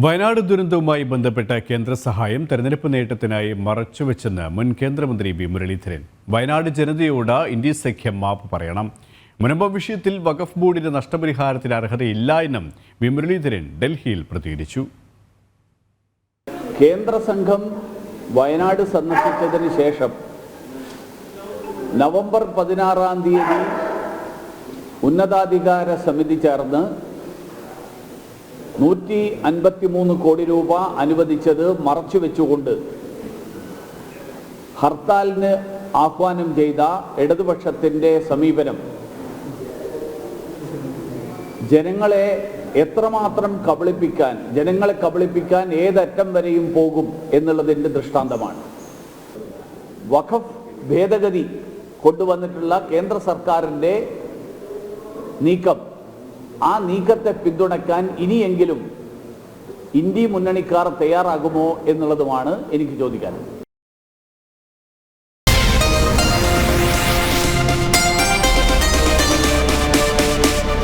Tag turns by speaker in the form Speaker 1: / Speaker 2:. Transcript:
Speaker 1: വയനാട് ദുരന്തവുമായി ബന്ധപ്പെട്ട കേന്ദ്ര സഹായം തെരഞ്ഞെടുപ്പ് നേട്ടത്തിനായി മറച്ചുവെച്ചെന്ന് മുൻ കേന്ദ്രമന്ത്രി വി മുരളീധരൻ. വയനാട് ജനതയോട് ഇന്ത്യ സഖ്യം മാപ്പ് പറയണം. മുനമ്പം വിഷയത്തിൽ വഖഫ് ബോർഡിന് നഷ്ടപരിഹാരത്തിന് അർഹതയില്ല എന്നും വി മുരളീധരൻ ഡൽഹിയിൽ പ്രതികരിച്ചു.
Speaker 2: കേന്ദ്ര സംഘം വയനാട് സന്ദർശിച്ചതിന് ശേഷം നവംബർ 16-ാം തീയതി ഉന്നതാധികാര സമിതി ചേർന്ന് 153 കോടി രൂപ അനുവദിച്ചത് മറച്ചുവെച്ചുകൊണ്ട് ഹർത്താലിന് ആഹ്വാനം ചെയ്ത ഇടതുപക്ഷത്തിൻ്റെ സമീപനം ജനങ്ങളെ എത്രമാത്രം കബളിപ്പിക്കാൻ ഏതറ്റം വരെയും പോകും എന്നുള്ളതിൻ്റെ ദൃഷ്ടാന്തമാണ്. വഖഫ് ഭേദഗതി കൊണ്ടുവന്നിട്ടുള്ള കേന്ദ്ര സർക്കാരിൻ്റെ നീക്കം, ആ നീക്കത്തെ പിന്തുണയ്ക്കാൻ ഇനിയെങ്കിലും ഇന്ത്യ മുന്നണിക്കാർ തയ്യാറാകുമോ എന്നുള്ളതുമാണ് എനിക്ക് ചോദിക്കാനുള്ളത്.